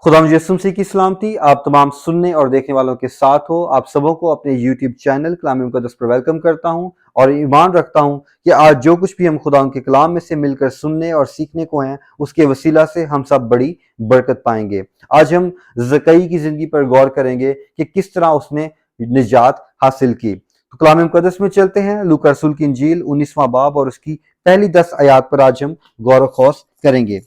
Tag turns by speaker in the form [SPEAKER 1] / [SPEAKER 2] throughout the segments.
[SPEAKER 1] खुदा यीशु मसीह की सलामती आप तमाम सुनने और देखने वालों के साथ हो। आप सबों को अपने यूट्यूब चैनल कलाम मुक़द्दस पर वेलकम करता हूं और ईमान रखता हूं कि आज जो कुछ भी हम खुदा के कलाम में से मिलकर सुनने और सीखने को हैं, उसके वसीला से हम सब बड़ी बरकत पाएंगे। आज हम ज़कई की ज़िंदगी पर गौर करेंगे कि किस तरह उसने निजात हासिल की। तो कलाम मुक़द्दस में चलते हैं। लूका रसूल की इंजील 19वां बाब और उसकी पहली 10 आयात पर आज हम गौर खौस करेंगे।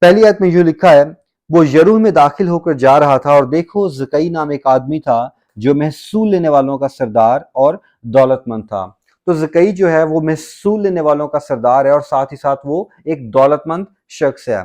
[SPEAKER 1] पहली आयत में यूं लिखा है, वो यरूह में दाखिल होकर जा रहा था और देखो ज़कई नाम एक आदमी था जो महसूल लेने वालों का सरदार और दौलतमंद था। तो ज़कई जो है वो महसूल लेने वालों का सरदार है और साथ ही साथ वो एक दौलतमंद शख्स है।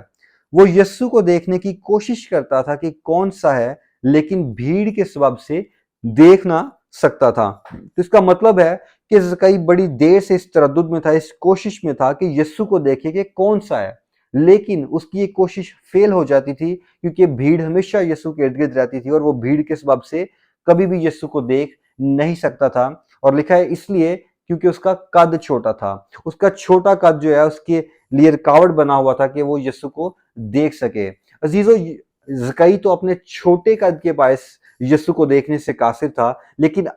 [SPEAKER 1] वो यस्सु को देखने की कोशिश करता था कि कौन सा है, लेकिन भीड़ के सबब से देख ना सकता था। तो इसका मतलब है कि ज़कई बड़ी देर से इस तरद्दुद में था, इस कोशिश में था कि यस्सु को देखे कि कौन सा है, लेकिन उसकी ये कोशिश फेल हो जाती थी क्योंकि भीड़ हमेशा यीशु के इर्द गिर्द रहती थी और वो भीड़ के सबब से कभी भी यीशु को देख नहीं सकता था। और लिखा है इसलिए क्योंकि उसका कद छोटा था। उसका छोटा कद जो है उसके लिए रुकावट बना हुआ था कि वो यीशु को देख सके। अजीजों, ज़कई तो अपने छोटे कद के बायस यीशु को देखने से कासिर था, लेकिन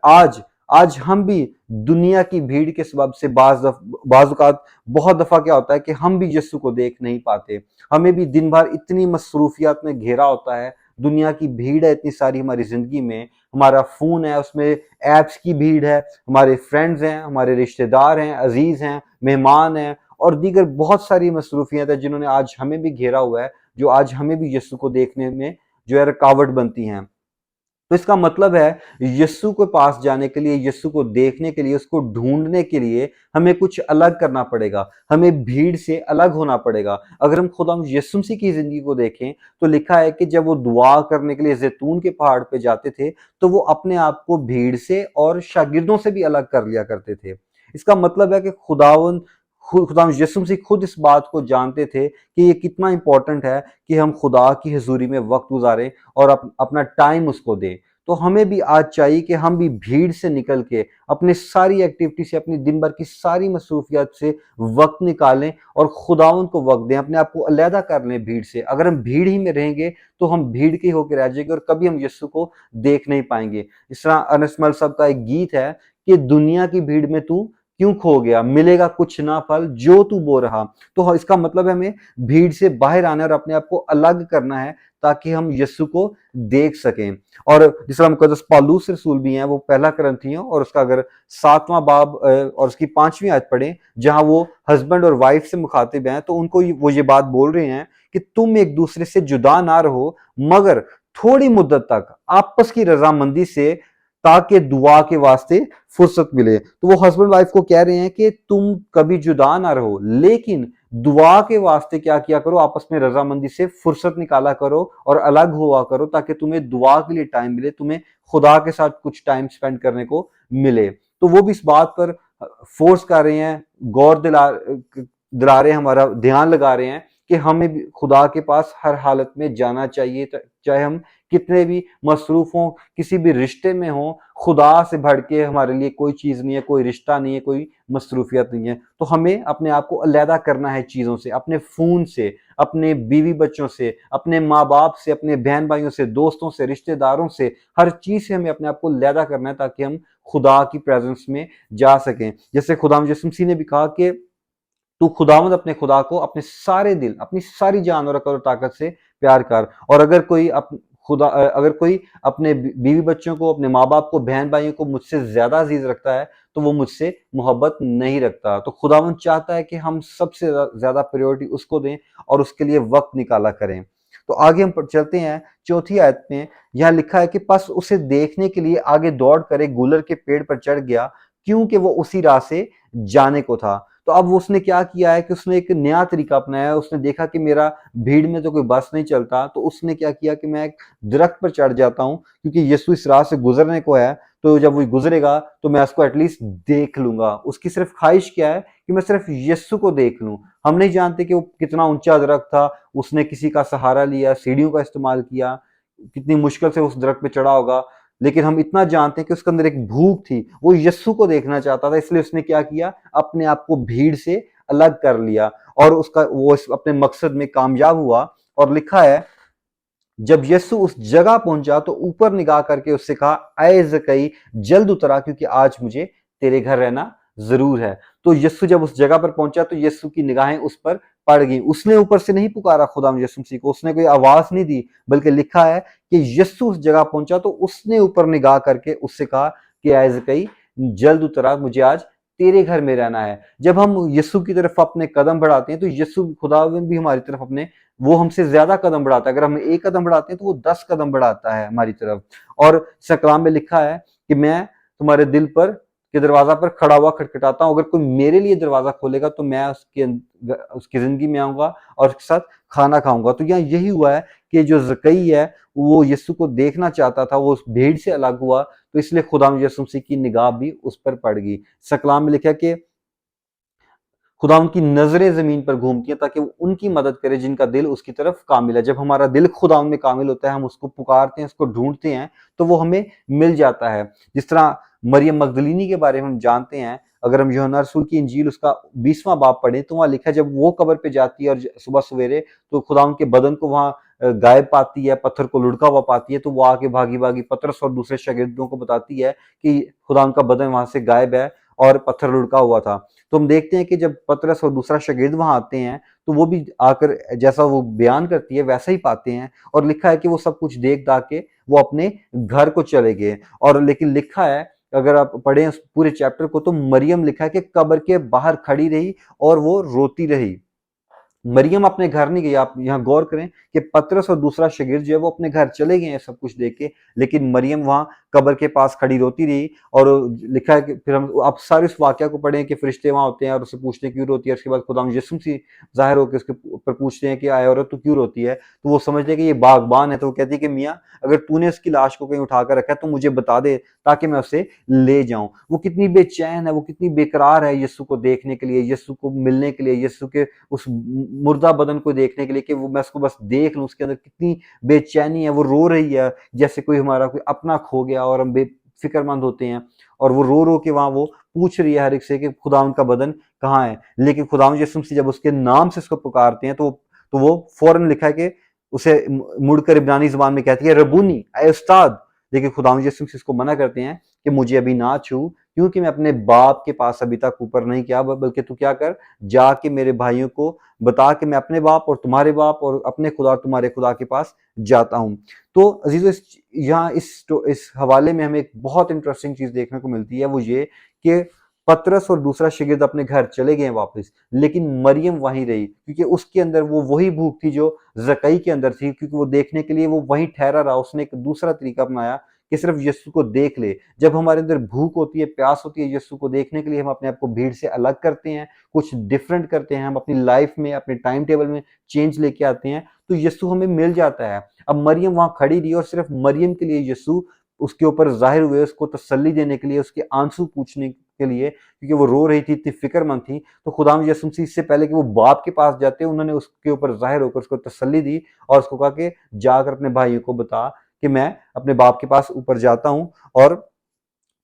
[SPEAKER 1] आज हम भी दुनिया की भीड़ के सबब से बाज़ औक़ात बहुत दफ़ा क्या होता है कि हम भी यीशु को देख नहीं पाते। हमें भी दिन भर इतनी मसरूफियात में घेरा होता है, दुनिया की भीड़ है इतनी सारी हमारी ज़िंदगी में, हमारा फ़ोन है उसमें ऐप्स की भीड़ है, हमारे फ्रेंड्स हैं, हमारे रिश्तेदार हैं, अजीज़ हैं, मेहमान हैं और दीगर बहुत सारी मसरूफियात हैं जिन्होंने आज हमें भी घेरा हुआ है, जो आज हमें भी यीशु को देखने में जो है रुकावट बनती हैं। तो इसका मतलब है यीशु के पास जाने के लिए, यीशु को देखने के लिए, उसको ढूंढने के लिए हमें कुछ अलग करना पड़ेगा, हमें भीड़ से अलग होना पड़ेगा। अगर हम खुदा यीशु मसीह की जिंदगी को देखें तो लिखा है कि जब वो दुआ करने के लिए जैतून के पहाड़ पे जाते थे तो वो अपने आप को भीड़ से और शागिर्दों से भी अलग कर लिया करते थे। इसका मतलब है कि खुदा यीशु मसीह खुद इस बात को जानते थे कि ये कितना इंपॉर्टेंट है कि हम खुदा की हजूरी में वक्त गुजारें और अपना टाइम उसको दें। तो हमें भी आज चाहिए कि हम भी भीड़ से निकल के अपने सारी एक्टिविटी से, अपनी दिन भर की सारी मसरूफियात से वक्त निकालें और खुदावंद को वक्त दें, अपने आप को अलहदा कर लें भीड़ से। अगर हम भीड़ ही में रहेंगे तो हम भीड़ के होकर रह जाएंगे और कभी हम यीशु को देख नहीं पाएंगे। इस तरह अनस मल साहब का एक गीत है कि दुनिया की भीड़ में तू क्यों खो गया, मिलेगा कुछ ना फल जो तू बो रहा। तो इसका मतलब है हमें भीड़ से बाहर आना और अपने आप को अलग करना है ताकि हम यीशु को देख सकें। और जिस तरह मुकद्दस पौलुस रसूल भी हैं, वो पहला कुरिन्थियों और उसका अगर 7वां बाब और उसकी 5वीं आयत पढ़ें, जहां वो हस्बैंड और वाइफ से मुखातिब हैं, तो उनको वो ये बात बोल रहे हैं कि तुम एक दूसरे से जुदा ना रहो, मगर थोड़ी मुद्दत तक आपस की रजामंदी से, ताकि दुआ के वास्ते फुर्सत मिले। तो वो हस्बैंड वाइफ को कह रहे हैं कि तुम कभी जुदा ना रहो, लेकिन दुआ के वास्ते क्या किया करो, आपस में रजामंदी से फुर्सत निकाला करो और अलग हुआ करो ताकि तुम्हें दुआ के लिए टाइम मिले, तुम्हें खुदा के साथ कुछ टाइम स्पेंड करने को मिले। तो वो भी इस बात पर फोर्स कर रहे हैं, गौर दिला रहे हैं, हमारा ध्यान लगा रहे हैं कि हमें भी खुदा के पास हर हालत में जाना चाहिए, चाहे हम कितने भी मसरूफ हों, किसी भी रिश्ते में हों। खुदा से बढ़ के हमारे लिए कोई चीज़ नहीं है, कोई रिश्ता नहीं है, कोई मसरूफियत नहीं है। तो हमें अपने आप को अलहदा करना है चीज़ों से, अपने फ़ोन से, अपने बीवी बच्चों से, अपने माँ बाप से, अपने बहन भाइयों से, दोस्तों से, रिश्तेदारों से, हर चीज़ से हमें अपने आप को अलहदा करना है ताकि हम खुदा की प्रेजेंस में जा सकें। जैसे खुदा यीशु मसीह ने भी कहा कि तू खुदावंद अपने खुदा को अपने सारे दिल, अपनी सारी जान और अकल और ताकत से प्यार कर। और अगर कोई अपने बीवी बच्चों को, अपने माँ बाप को, बहन भाइयों को मुझसे ज्यादा अजीज रखता है तो वो मुझसे मोहब्बत नहीं रखता। तो खुदावंद चाहता है कि हम सबसे ज्यादा प्रायोरिटी उसको दें और उसके लिए वक्त निकाला करें। तो आगे हम चलते हैं 4थी आयत में। यहाँ लिखा है कि पस उसे देखने के लिए आगे दौड़ कर एक गुलर के पेड़ पर चढ़ गया, क्योंकि वो उसी राह से जाने को था। तो अब उसने क्या किया है कि उसने एक नया तरीका अपनाया है। उसने देखा कि मेरा भीड़ में तो कोई बस नहीं चलता, तो उसने क्या किया कि मैं एक दरख्त पर चढ़ जाता हूँ, क्योंकि यीशु इस राह से गुजरने को है, तो जब वो गुजरेगा तो मैं उसको एटलीस्ट देख लूंगा। उसकी सिर्फ ख्वाहिश क्या है कि मैं सिर्फ यीशु को देख लूं। हम नहीं जानते कि वो कितना ऊंचा दरख्त था, उसने किसी का सहारा लिया, सीढ़ियों का इस्तेमाल किया, कितनी मुश्किल से उस दरख्त पे चढ़ा होगा, लेकिन हम इतना जानते हैं कि उसके अंदर एक भूख थी, वो यीशु को देखना चाहता था, इसलिए उसने क्या किया, अपने आप को भीड़ से अलग कर लिया और वो अपने मकसद में कामयाब हुआ। और लिखा है जब यीशु उस जगह पहुंचा तो ऊपर निगाह करके उससे कहा, ऐ ज़कई जल्द उतरा क्योंकि आज मुझे तेरे घर रहना जरूर है। तो यीशु जब उस जगह पर पहुंचा तो यीशु की निगाहें उस पर पड़ गई। उसने ऊपर से नहीं पुकारा खुदा यीशु मसीह को, उसने कोई आवाज नहीं दी, बल्कि लिखा है कि यीशु उस जगह पहुंचा तो उसने ऊपर निगाह करके उससे कहा कि ऐ ज़कई जल्द उतरा, मुझे आज तेरे घर में रहना है। जब हम यीशु की तरफ अपने कदम बढ़ाते हैं तो यीशु खुदावंद भी हमारी तरफ अपने, वो हमसे ज्यादा कदम बढ़ाता है। अगर हम एक कदम बढ़ाते हैं तो वो 10 कदम बढ़ाता है हमारी तरफ। और कलाम में लिखा है कि मैं तुम्हारे दिल पर के दरवाजा पर खड़ा हुआ खटखटाता हूँ, अगर कोई मेरे लिए दरवाजा खोलेगा तो मैं उसकी जिंदगी में आऊंगा और उसके साथ खाना खाऊंगा। तो यहाँ यही हुआ है कि जो ज़कई है वो यीशु को देखना चाहता था, वो उस भीड़ से अलग हुआ, तो इसलिए खुदा यीशु मसीह की निगाह भी उस पर पड़ गई। कलाम में लिखा कि खुदा उनकी नजरें जमीन पर घूमती हैं ताकि वो उनकी मदद करे जिनका दिल उसकी तरफ कामिल है। जब हमारा दिल खुदा में कामिल होता है, हम उसको पुकारते हैं, उसको ढूंढते हैं, तो वो हमें मिल जाता है। जिस तरह मरियम मगदलीनी के बारे में हम जानते हैं, अगर हम यूहन्ना रसूल की इंजील उसका 20वां बाब पढ़े तो वहां लिखा है जब वो कब्र पे जाती है और सुबह सवेरे तो खुदा उनके बदन को वहां गायब पाती है, पत्थर को लुढ़का हुआ पाती है, तो वो आके भागी भागी पतरस और दूसरे शागिर्दों को बताती है कि खुदा उनका बदन वहां से गायब है और पत्थर लुढ़का हुआ था। तो हम देखते हैं कि जब पतरस और दूसरा शागिर्द वहां आते हैं तो वो भी आकर जैसा वो बयान करती है वैसा ही पाते हैं, और लिखा है कि वो सब कुछ देख दाख के वो अपने घर को चले गए। और लेकिन लिखा है, अगर आप पढ़ें उस पूरे चैप्टर को, तो मरियम लिखा है कि कब्र के बाहर खड़ी रही और वो रोती रही। मरियम अपने घर नहीं गई। आप यहाँ गौर करें कि पतरस और दूसरा शागिर्द जो है वो अपने घर चले गए हैं सब कुछ देख के, लेकिन मरियम वहां कब्र के पास खड़ी रोती रही। और लिखा है कि फिर हम आप सारे उस वाक्य को पढ़ें कि फरिश्ते वहां होते हैं और उससे पूछते हैं क्यों रोती है। उसके बाद खुदा यीशु मसीह जाहिर होकर उसके ऊपर पूछते हैं कि आए औरत तू क्यों रोती है, तो वो समझते हैं कि ये बागबान है। तो वो कहती है कि मियाँ अगर तूने उसकी लाश को कहीं उठाकर रखा है तो मुझे बता दे ताकि मैं उसे ले जाऊं। वो कितनी बेचैन है, वो कितनी बेकरार है यीशु को देखने के लिए, यीशु को मिलने के लिए, यीशु के उस मुर्दा बदन को देखने के लिए कि वो मैं उसको बस देख लूं। उसके अंदर कितनी बेचैनी है, वो रो रही है जैसे कोई हमारा कोई अपना खो गया और हम बेफिक्रमंद होते हैं। और वो रो रो के वहां वो पूछ रही है हर एक से कि खुदा उनका बदन कहाँ है। लेकिन खुदा यीशु मसीह जब उसके नाम से उसको पुकारते हैं तो वो फौरन लिखा है कि उसे मुड़कर इब्रानी जुबान में कहती है रबूनी, ऐ उस्ताद। लेकिन खुदा यीशु मसीह इसको मना करते हैं कि मुझे अभी ना छू, क्योंकि मैं अपने बाप के पास अभी तक ऊपर नहीं किया, बल्कि तू क्या कर, जाके मेरे भाइयों को बता कि मैं अपने बाप और तुम्हारे बाप और अपने खुदा और तुम्हारे खुदा के पास जाता हूं। तो अजीजों यहाँ इस हवाले में हमें एक बहुत इंटरेस्टिंग चीज देखने को मिलती है, वो ये कि पतरस और दूसरा शागिर्द अपने घर चले गए वापस, लेकिन मरियम वहीं रही, क्योंकि उसके अंदर वो वही भूख थी जो ज़कई के अंदर थी, क्योंकि वो देखने के लिए वो वहीं ठहरा रहा। उसने एक दूसरा तरीका अपनाया कि सिर्फ यीशु को देख ले। जब हमारे अंदर भूख होती है, प्यास होती है यीशु को देखने के लिए, हम अपने आप को भीड़ से अलग करते हैं, कुछ डिफरेंट करते हैं, हम अपनी लाइफ में अपने टाइम टेबल में चेंज लेके आते हैं, तो यीशु हमें मिल जाता है। अब मरियम वहां खड़ी रही और सिर्फ मरियम के लिए यीशु उसके ऊपर जाहिर हुए, उसको तसल्ली देने के लिए, उसके आंसू पूछने के लिए, क्योंकि वो रो रही थी, इतनी फिक्रमंद थी। तो खुदा यीशु मसीह इससे पहले कि वो बाप के पास जाते, उन्होंने उसके ऊपर जाहिर होकर उसको तसल्ली दी और उसको कहा कि जाकर अपने भाइयों को बता कि मैं अपने बाप के पास ऊपर जाता हूं। और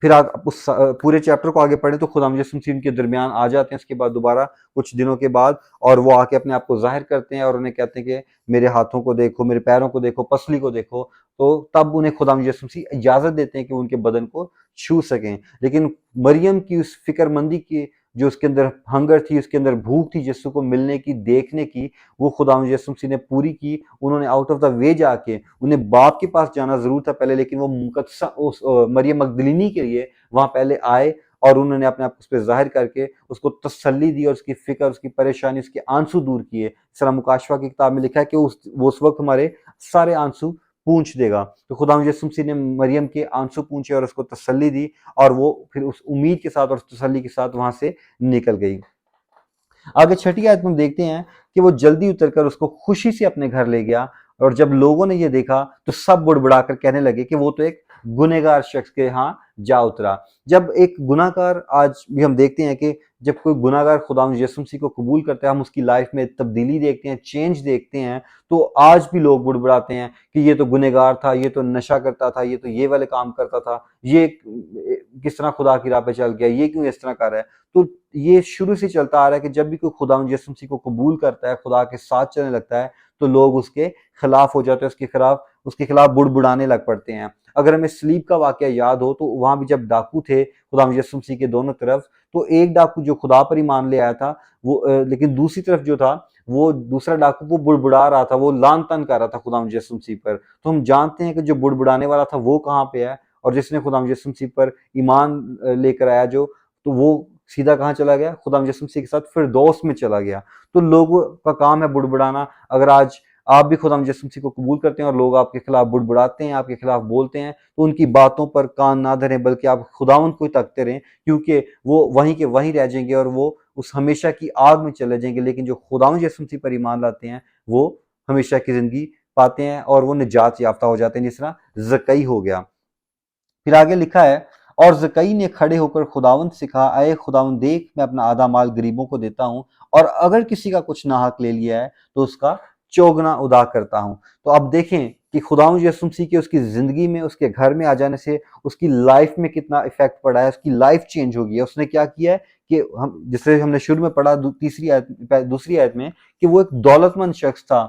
[SPEAKER 1] फिर आप उस पूरे चैप्टर को आगे पढ़ें तो खुदा यीशु मसीह उनके दरमियान आ जाते हैं उसके बाद दोबारा कुछ दिनों के बाद, और वो आके अपने आप को जाहिर करते हैं और उन्हें कहते हैं कि मेरे हाथों को देखो, मेरे पैरों को देखो, पसली को देखो। तो तब उन्हें खुदा यीशु मसीह इजाजत देते हैं कि वो उनके बदन को छू सकें। लेकिन मरियम की उस फिक्रमंदी की, जो उसके अंदर हंगर थी, उसके अंदर भूख थी यीशु को मिलने की, देखने की, वो खुदा यीशु मसीह ने पूरी की। उन्होंने आउट ऑफ द वे जाके, उन्हें बाप के पास जाना जरूर था पहले, लेकिन वो मुकद्दसा उस मरियम मगदलीनी के लिए वहां पहले आए और उन्होंने अपने आप को उस पर जाहिर करके उसको तसल्ली दी और उसकी फिक्र, उसकी परेशानी, उसके आंसू दूर किए। सरा मुकाशवा की किताब में लिखा है कि वो उस वक्त हमारे सारे आंसू पूंछ देगा। तो खुदा यीशु मसीह ने मरियम के आंसू पूंछे और उसको तसल्ली दी, और वो फिर उस उम्मीद के साथ और उस तसल्ली के साथ वहां से निकल गई। आगे छठी आयत में हम देखते हैं कि वो जल्दी उतरकर उसको खुशी से अपने घर ले गया, और जब लोगों ने ये देखा तो सब बुड़बुड़ाकर कहने लगे कि वो तो एक गुनहगार शख्स के यहाँ जा उतरा। जब एक गुनाहगार, आज भी हम देखते हैं कि जब कोई गुनाहगार खुदा यीशु मसीह को कबूल करता है, हम उसकी लाइफ में तब्दीली देखते हैं, चेंज देखते हैं, तो आज भी लोग बुड़बुड़ाते हैं कि ये तो गुनहगार था, ये तो नशा करता था, ये तो ये वाले काम करता था, ये किस तरह खुदा की राह पे चल गया, ये क्यों इस तरह कर रहा है। तो یہ شروع سے چلتا آ رہا ہے کہ جب بھی کوئی خداوند یسوع مسیح کو قبول کرتا ہے، خدا کے ساتھ چلنے لگتا ہے، تو لوگ اس کے خلاف ہو جاتے ہیں، اس کے خلاف بڑبڑانے لگ پڑتے ہیں۔ اگر ہمیں سلیب کا واقعہ یاد ہو تو وہاں بھی جب ڈاکو تھے خداوند یسوع مسیح کے دونوں طرف، تو ایک ڈاکو جو خدا پر ایمان لے آیا تھا وہ لیکن دوسری طرف جو تھا وہ دوسرا ڈاکو وہ بڑبڑا رہا تھا، وہ لان تان کر رہا تھا خداوند یسوع مسیح پر۔ تو ہم جانتے ہیں کہ جو بڑبڑانے والا تھا وہ کہاں پہ ہے، اور جس نے خداوند یسوع مسیح پر ایمان لے کر آیا جو، تو وہ سیدھا کہاں چلا گیا؟ خداوند یسوع مسیح کے ساتھ فردوس میں چلا گیا۔ تو لوگوں کا کام ہے بڑبڑانا۔ اگر آج آپ بھی خداوند یسوع مسیح کو قبول کرتے ہیں اور لوگ آپ کے خلاف بڑبڑاتے ہیں، آپ کے خلاف بولتے ہیں، تو ان کی باتوں پر کان نہ دھریں، بلکہ آپ خداوند کو ہی تکتے رہیں، کیونکہ وہ وہیں کے وہیں رہ جائیں گے اور وہ اس ہمیشہ کی آگ میں چلے جائیں گے۔ لیکن جو خداوند یسوع مسیح پر ایمان لاتے ہیں وہ ہمیشہ کی زندگی پاتے ہیں اور وہ نجات یافتہ ہو جاتے ہیں، جس طرح زکئی ہو گیا۔ پھر آگے لکھا ہے، اور زکئی نے کھڑے ہو کر خداوند سے کہا، اے خداوند دیکھ، میں اپنا آدھا مال غریبوں کو دیتا ہوں، اور اگر کسی کا کچھ ناحق لے لیا ہے تو اس کا چوگنا ادا کرتا ہوں۔ تو اب دیکھیں کہ خداوند یسوع مسیح کے اس کی زندگی میں، اس کے گھر میں آ جانے سے اس کی لائف میں کتنا ایفیکٹ پڑا ہے، اس کی لائف چینج ہو گئی ہے۔ اس نے کیا کیا ہے کہ جسے ہم نے شروع میں پڑھا دوسری آیت میں، کہ وہ ایک دولت مند شخص تھا،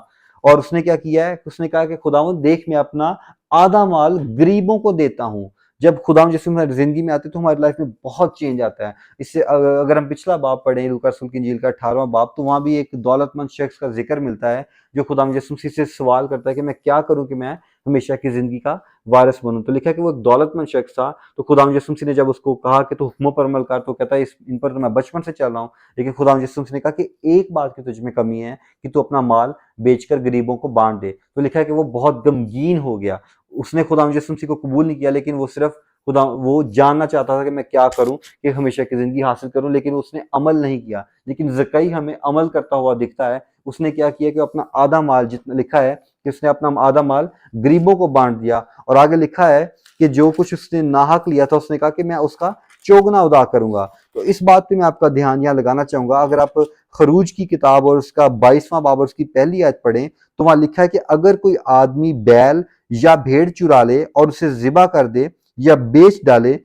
[SPEAKER 1] اور اس نے کیا کیا ہے؟ اس نے کہا کہ خداوند دیکھ، میں اپنا آدھا مال غریبوں کو دیتا ہوں۔ جب خداوند یسوع مسیح زندگی میں آتے تو ہماری لائف میں بہت چینج آتا ہے۔ اس سے اگر ہم پچھلا باب پڑھیں، لوکا رسول کی انجیل کا 18واں باب، تو وہاں بھی ایک دولت مند شخص کا ذکر ملتا ہے جو خداوند یسوع مسیح سے سوال کرتا ہے کہ میں کیا کروں کہ میں ہمیشہ کی زندگی کا وارث بنوں۔ تو لکھا ہے کہ وہ ایک دولت مند شخص تھا، تو خداوند یسوع مسیح نے جب اس کو کہا کہ تو حکموں پر عمل کر، تو کہتا ہے ان پر تو میں بچپن سے چل رہا ہوں، لیکن خداوند یسوع مسیح نے کہا کہ ایک بات کی تجھ میں کمی ہے کہ تو اپنا مال بیچ کر غریبوں کو بانٹ دے۔ تو لکھا ہے کہ وہ بہت غمگین ہو گیا۔ اس نے خداوند یسوع مسیح کو قبول نہیں کیا، لیکن وہ صرف وہ جاننا چاہتا تھا کہ میں کیا کروں کہ ہمیشہ کی زندگی حاصل کروں، لیکن اس نے عمل نہیں کیا۔ لیکن زکئی ہمیں عمل کرتا ہوا دکھتا ہے۔ اس نے کیا کیا کہ اپنا آدھا مال، جتنا لکھا ہے کہ اس نے اپنا آدھا مال غریبوں کو بانٹ دیا، اور آگے لکھا ہے کہ جو کچھ اس نے ناحق لیا تھا اس نے کہا کہ میں اس کا چوگنا ادا کروں گا۔ تو اس بات پہ میں آپ کا دھیان یہاں لگانا چاہوں گا۔ اگر آپ خروج کی کتاب اور اس کا 22واں باب اور اس کی پہلی آیت پڑھیں تو وہاں لکھا ہے کہ اگر کوئی آدمی بیل یا بھیڑ چرا لے اور اسے ذبح کر دے یا بیچ ڈالے،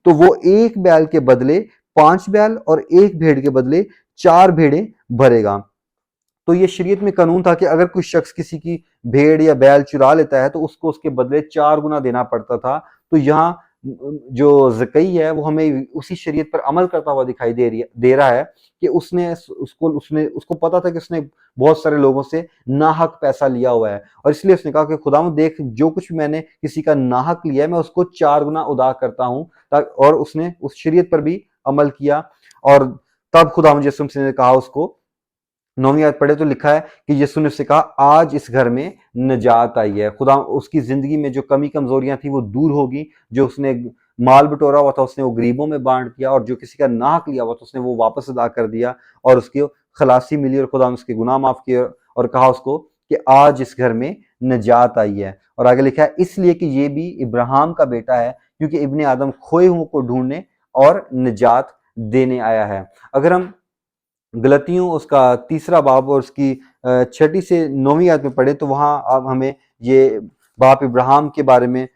[SPEAKER 1] تو وہ ایک بیل کے بدلے 5 بیل اور ایک بھیڑ کے بدلے 4 بھیڑیں بھرے گا۔ تو یہ شریعت میں قانون تھا کہ اگر کوئی شخص کسی کی بھیڑ یا بیل چرا لیتا ہے تو اس کو اس کے بدلے 4 گنا دینا پڑتا تھا۔ تو یہاں جو زکئی ہے وہ ہمیں اسی شریعت پر عمل کرتا ہوا دکھائی دے رہا ہے کہ اس کو پتا تھا کہ اس نے بہت سارے لوگوں سے ناحق پیسہ لیا ہوا ہے، اور اس لیے اس نے کہا کہ خداوند دیکھ، جو کچھ میں نے کسی کا ناحق لیا ہے میں اس کو 4 گنا ادا کرتا ہوں۔ اور اس نے اس شریعت پر بھی عمل کیا، اور تب خداوند یسوع مسیح نے کہا اس کو، 9ویں آیت پڑھے تو لکھا ہے کہ یسوع نے اس سے کہا آج اس گھر میں نجات آئی ہے۔ خدا اس کی زندگی میں جو کمی کمزوریاں تھیں وہ دور ہوگی، جو اس نے مال بٹورا ہوا تھا اس نے وہ غریبوں میں بانٹ دیا، اور جو کسی کا ناحق لیا ہوا تھا اس نے وہ واپس ادا کر دیا، اور اس کی خلاصی ملی، اور خدا نے اس کے گناہ معاف کیے، اور کہا اس کو کہ آج اس گھر میں نجات آئی ہے۔ اور آگے لکھا ہے اس لیے کہ یہ بھی ابراہیم کا بیٹا ہے، کیونکہ ابن آدم کھوئے ہوں کو ڈھونڈنے اور نجات دینے آیا ہے۔ اگر ہم غلطیوں اس کا 3 باب اور اس کی 6 سے 9ویں آیت میں پڑھیں تو وہاں اب ہمیں یہ باپ ابراہیم کے بارے میں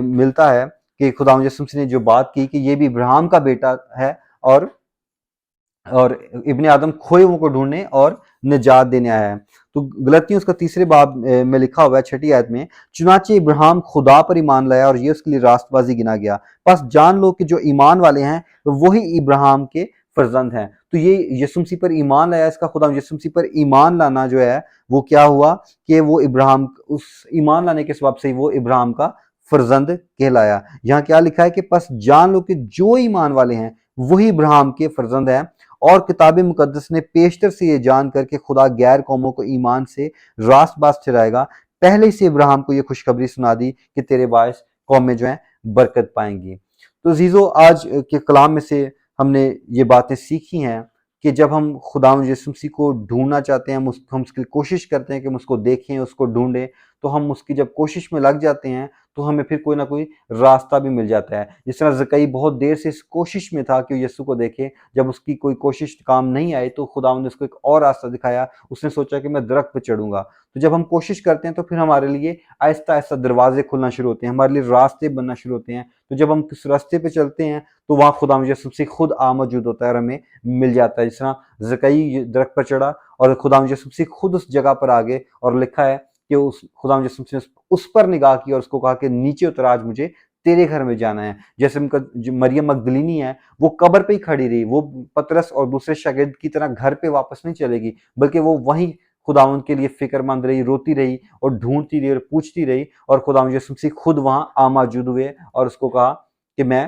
[SPEAKER 1] ملتا ہے کہ خداوند یسوع مسیح نے جو بات کی کہ یہ بھی ابراہیم کا بیٹا ہے، اور ابن آدم کھوئے ہوں کو ڈھونڈنے اور نجات دینے آیا ہے۔ تو غلطیوں اس کا 3 باب میں لکھا ہوا ہے 6 آیت میں، چنانچہ ابراہیم خدا پر ایمان لایا اور یہ اس کے لیے راست بازی گنا گیا، پس جان لو کہ جو ایمان والے ہیں وہی ابراہیم کے فرزند ہیں۔ تو یہ یسوع مسیح پر ایمان لایا، اس کا خدا یسوع مسیح پر ایمان لانا جو ہے وہ کیا ہوا کہ وہ ابراہیم، اس ایمان لانے کے سبب سے وہ ابراہیم کا فرزند کہلایا۔ یہاں کیا لکھا ہے کہ پس جان لو کہ جو ایمان والے ہیں وہی ابراہیم کے فرزند ہیں، اور کتاب مقدس نے پیشتر سے یہ جان کر کہ خدا غیر قوموں کو ایمان سے راست باز ٹھہرائے گا، پہلے سے ابراہیم کو یہ خوشخبری سنا دی کہ تیرے باعث قومیں جو ہیں برکت پائیں گی۔ تو عزیزو، آج کے کلام میں سے ہم نے یہ باتیں سیکھی ہیں کہ جب ہم خداوند یسوع مسیح کو ڈھونڈنا چاہتے ہیں، ہم اس کی کوشش کرتے ہیں کہ ہم اس کو دیکھیں، اس کو ڈھونڈیں، تو ہم اس کی جب کوشش میں لگ جاتے ہیں تو ہمیں پھر کوئی نہ کوئی راستہ بھی مل جاتا ہے۔ جس طرح زکئی بہت دیر سے اس کوشش میں تھا کہ وہ یسوع کو دیکھے، جب اس کی کوئی کوشش کام نہیں آئی تو خداوند نے اس کو ایک اور راستہ دکھایا، اس نے سوچا کہ میں درخت پہ چڑھوں گا۔ تو جب ہم کوشش کرتے ہیں تو پھر ہمارے لیے آہستہ آہستہ دروازے کھلنا شروع ہوتے ہیں، ہمارے لیے راستے بننا شروع ہوتے ہیں۔ تو جب ہم کس راستے پہ چلتے ہیں تو وہاں خداوند یسوع مسیح خود موجود ہوتا ہے اور ہمیں مل جاتا ہے۔ جس طرح زکئی درخت پر چڑھا اور خداوند یسوع مسیح خود اس جگہ پر آ گئے، اور لکھا ہے کہ خداوند یسوع مسیح نے اس پر نگاہ کی اور اس کو کہا کہ نیچے اتر، آج مجھے تیرے گھر میں جانا ہے۔ جیسے ان کا جو مریم مگدلینی ہے وہ قبر پہ ہی کھڑی رہی، وہ پطرس اور دوسرے شاگرد کی طرح گھر پہ واپس نہیں چلے گی، بلکہ وہ وہیں خداوند کے لیے فکر مند رہی، روتی رہی اور ڈھونڈتی رہی اور پوچھتی رہی، اور خداوند یسوع مسیح خود وہاں موجود ہوئے اور اس کو کہا کہ میں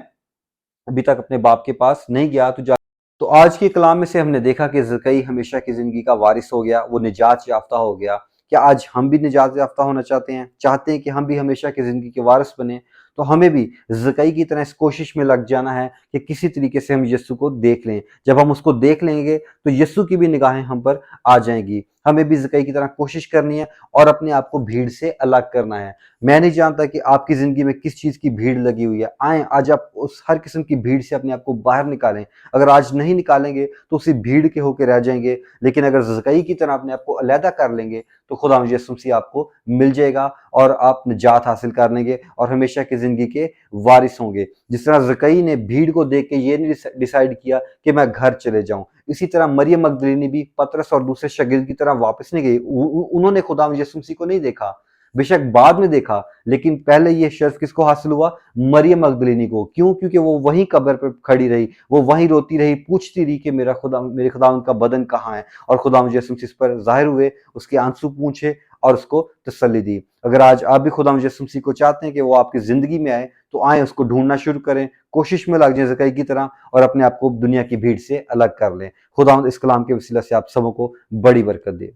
[SPEAKER 1] ابھی تک اپنے باپ کے پاس نہیں گیا، تو آج کے کلام میں سے ہم نے دیکھا کہ زکئی ہمیشہ کی زندگی کا وارث ہو گیا، وہ نجات یافتہ ہو گیا۔ کیا آج ہم بھی نجات یافتہ ہونا چاہتے ہیں کہ ہم بھی ہمیشہ کی زندگی کے وارث بنیں؟ تو ہمیں بھی زکئی کی طرح اس کوشش میں لگ جانا ہے کہ کسی طریقے سے ہم یسوع کو دیکھ لیں۔ جب ہم اس کو دیکھ لیں گے تو یسوع کی بھی نگاہیں ہم پر آ جائیں گی۔ ہمیں بھی زکئی کی طرح کوشش کرنی ہے اور اپنے آپ کو بھیڑ سے الگ کرنا ہے۔ میں نہیں جانتا کہ آپ کی زندگی میں کس چیز کی بھیڑ لگی ہوئی ہے، آئیں آج آپ اس ہر قسم کی بھیڑ سے اپنے آپ کو باہر نکالیں۔ اگر آج نہیں نکالیں گے تو اسی بھیڑ کے ہو کے رہ جائیں گے، لیکن اگر زکئی کی طرح اپنے آپ کو علیحدہ کر لیں گے تو خداوند یسوع مسیح آپ کو مل جائے گا اور آپ نجات حاصل کر لیں گے اور ہمیشہ کی زندگی کے وارث ہوں گے۔ جس طرح زکئی نے بھیڑ کو دیکھ کے یہ نہیں ڈیسائیڈ کیا کہ میں گھر چلے جاؤں، اسی طرح مریم مگدلینی بھی پطرس اور دوسرے شاگرد کی طرح واپس نہیں گئی۔ انہوں نے خداوند یسوع مسیح کو نہیں دیکھا، بے شک بعد میں دیکھا، لیکن پہلے یہ شرف کس کو حاصل ہوا؟ مریم مگدلینی کو۔ کیوں؟ کیونکہ وہ وہیں قبر پر کھڑی رہی، وہ وہیں روتی رہی، پوچھتی رہی کہ میرے خداوند کا بدن کہاں ہے، اور خداوند یسوع مسیح اس پر ظاہر ہوئے، اس کے آنسو پوچھے اور اس کو تسلی دی۔ اگر آج آپ بھی خداوند یسوع مسیح کو چاہتے ہیں کہ وہ آپ کی زندگی میں آئے تو آئیں، اس کو ڈھونڈنا شروع کریں، کوشش میں لگ جائیں زکئی کی طرح اور اپنے آپ کو دنیا کی بھیڑ سے الگ کر لیں۔ خداوند اس کلام کے وسیلہ سے آپ سبوں کو بڑی برکت دے۔